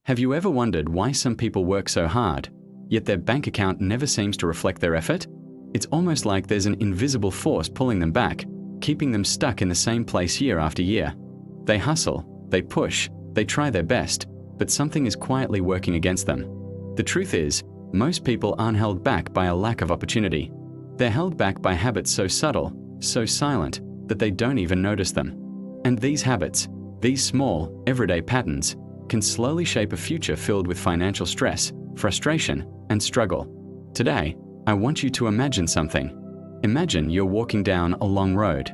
Have you ever wondered why some people work so hard, yet their bank account never seems to reflect their effort? It's almost like there's an invisible force pulling them back, keeping them stuck in the same place year after year. They hustle, they push, they try their best, but something is quietly working against them. The truth is, most people aren't held back by a lack of opportunity. They're held back by habits so subtle, so silent, that they don't even notice them. And these habits, these small, everyday patterns, can slowly shape a future filled with financial stress, frustration, and struggle. Today, I want you to imagine something. Imagine you're walking down a long road.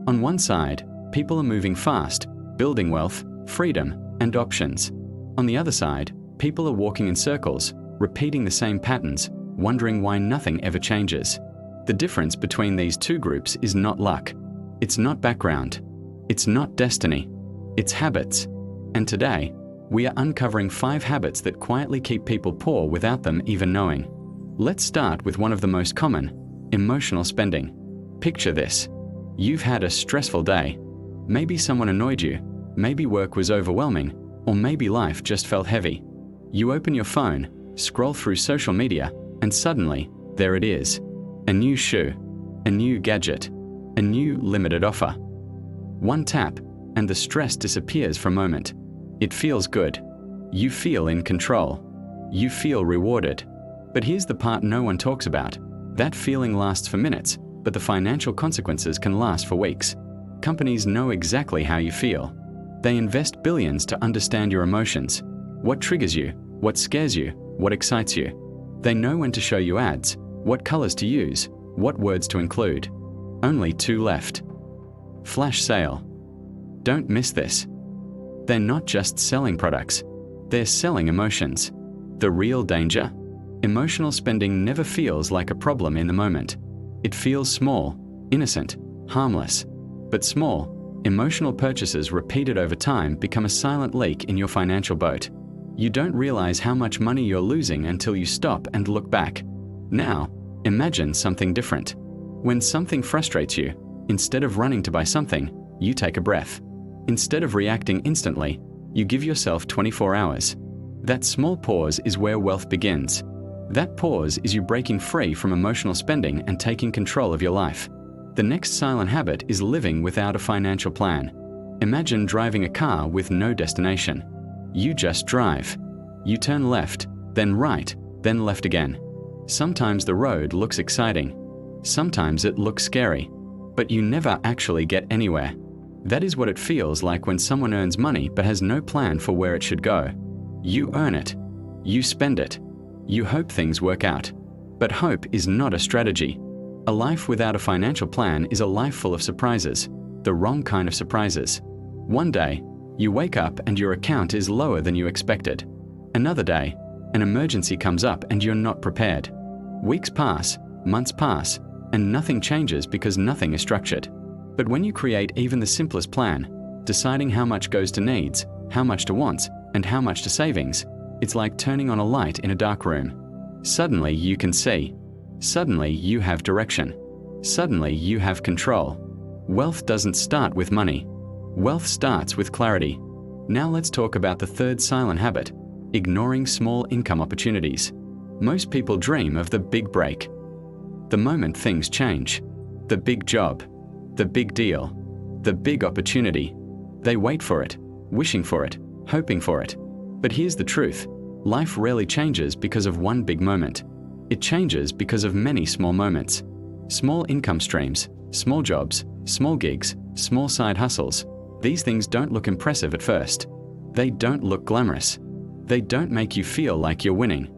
On one side, people are moving fast, building wealth, freedom, and options. On the other side, people are walking in circles, repeating the same patterns, wondering why nothing ever changes. The difference between these two groups is not luck. It's not background. It's not destiny. It's habits. And today, we are uncovering 5 habits that quietly keep people poor without them even knowing. Let's start with one of the most common: emotional spending. Picture this. You've had a stressful day. Maybe someone annoyed you, maybe work was overwhelming, or maybe life just felt heavy. You open your phone, scroll through social media, and suddenly, there it is. A new shoe, a new gadget, a new limited offer. One tap, and the stress disappears for a moment. It feels good. You feel in control. You feel rewarded. But here's the part no one talks about. That feeling lasts for minutes, but the financial consequences can last for weeks. Companies know exactly how you feel. They invest billions to understand your emotions. What triggers you, what scares you, what excites you. They know when to show you ads, what colors to use, what words to include. Only 2 left. Flash sale. Don't miss this. They're not just selling products. They're selling emotions. The real danger? Emotional spending never feels like a problem in the moment. It feels small, innocent, harmless. But small, emotional purchases repeated over time become a silent leak in your financial boat. You don't realize how much money you're losing until you stop and look back. Now, imagine something different. When something frustrates you, instead of running to buy something, you take a breath. Instead of reacting instantly, you give yourself 24 hours. That small pause is where wealth begins. That pause is you breaking free from emotional spending and taking control of your life. The next silent habit is living without a financial plan. Imagine driving a car with no destination. You just drive. You turn left, then right, then left again. Sometimes the road looks exciting. Sometimes it looks scary. But you never actually get anywhere. That is what it feels like when someone earns money but has no plan for where it should go. You earn it. You spend it. You hope things work out. But hope is not a strategy. A life without a financial plan is a life full of surprises, the wrong kind of surprises. One day, you wake up and your account is lower than you expected. Another day, an emergency comes up and you're not prepared. Weeks pass, months pass, and nothing changes because nothing is structured. But when you create even the simplest plan, deciding how much goes to needs, how much to wants, and how much to savings, it's like turning on a light in a dark room. Suddenly you can see. Suddenly you have direction. Suddenly you have control. Wealth doesn't start with money. Wealth starts with clarity. Now let's talk about the third silent habit: ignoring small income opportunities. Most people dream of the big break. The moment things change. The big job. The big deal. The big opportunity. They wait for it, wishing for it, hoping for it. But here's the truth. Life rarely changes because of one big moment. It changes because of many small moments. Small income streams, small jobs, small gigs, small side hustles. These things don't look impressive at first. They don't look glamorous. They don't make you feel like you're winning.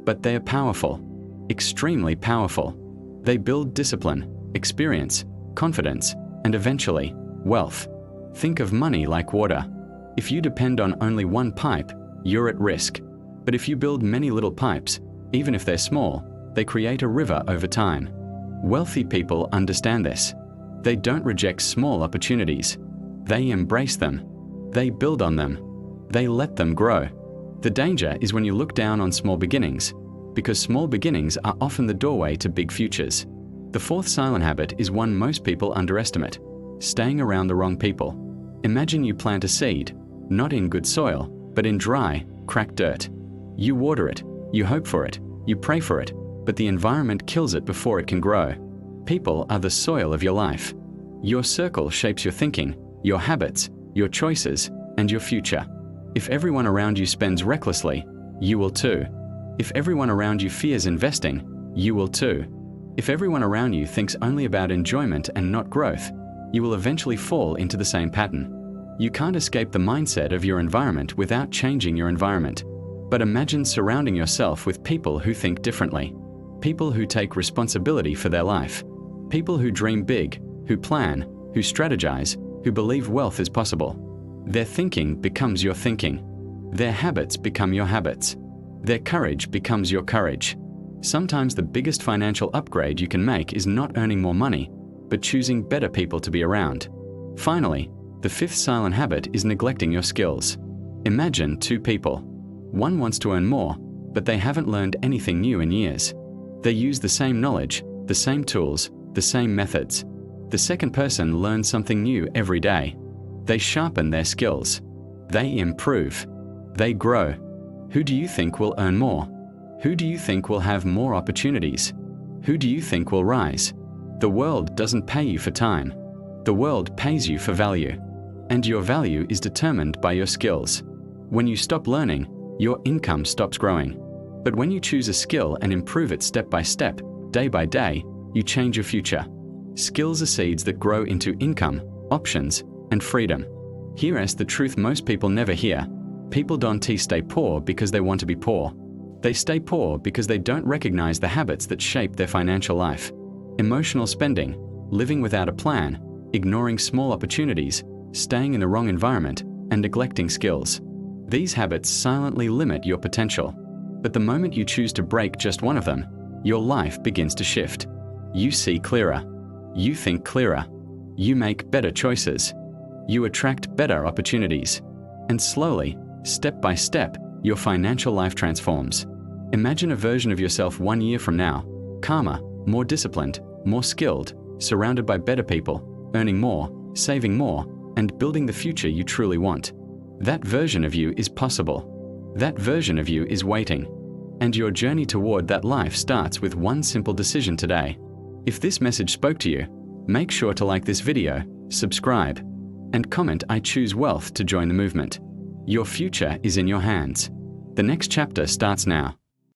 But they are powerful. Extremely powerful. They build discipline, experience, confidence, and eventually, wealth. Think of money like water. If you depend on only one pipe, you're at risk. But if you build many little pipes, even if they're small, they create a river over time. Wealthy people understand this. They don't reject small opportunities. They embrace them. They build on them. They let them grow. The danger is when you look down on small beginnings, because small beginnings are often the doorway to big futures. The fourth silent habit is one most people underestimate: staying around the wrong people. Imagine you plant a seed, not in good soil, but in dry, cracked dirt. You water it, you hope for it, you pray for it, but the environment kills it before it can grow. People are the soil of your life. Your circle shapes your thinking, your habits, your choices, and your future. If everyone around you spends recklessly, you will too. If everyone around you fears investing, you will too. If everyone around you thinks only about enjoyment and not growth, you will eventually fall into the same pattern. You can't escape the mindset of your environment without changing your environment. But imagine surrounding yourself with people who think differently. People who take responsibility for their life. People who dream big, who plan, who strategize, who believe wealth is possible. Their thinking becomes your thinking. Their habits become your habits. Their courage becomes your courage. Sometimes the biggest financial upgrade you can make is not earning more money, but choosing better people to be around. Finally, the fifth silent habit is neglecting your skills. Imagine two people. One wants to earn more, but they haven't learned anything new in years. They use the same knowledge, the same tools, the same methods. The second person learns something new every day. They sharpen their skills. They improve. They grow. Who do you think will earn more? Who do you think will have more opportunities? Who do you think will rise? The world doesn't pay you for time. The world pays you for value. And your value is determined by your skills. When you stop learning, your income stops growing. But when you choose a skill and improve it step by step, day by day, you change your future. Skills are seeds that grow into income, options, and freedom. Here's the truth most people never hear. People don't stay poor because they want to be poor. They stay poor because they don't recognize the habits that shape their financial life. Emotional spending, living without a plan, ignoring small opportunities, staying in the wrong environment, and neglecting skills. These habits silently limit your potential. But the moment you choose to break just one of them, your life begins to shift. You see clearer. You think clearer. You make better choices. You attract better opportunities. And slowly, step by step, your financial life transforms. Imagine a version of yourself 1 year from now, calmer, more disciplined, more skilled, surrounded by better people, earning more, saving more, and building the future you truly want. That version of you is possible. That version of you is waiting. And your journey toward that life starts with one simple decision today. If this message spoke to you, make sure to like this video, subscribe, and comment "I choose wealth" to join the movement. Your future is in your hands. The next chapter starts now.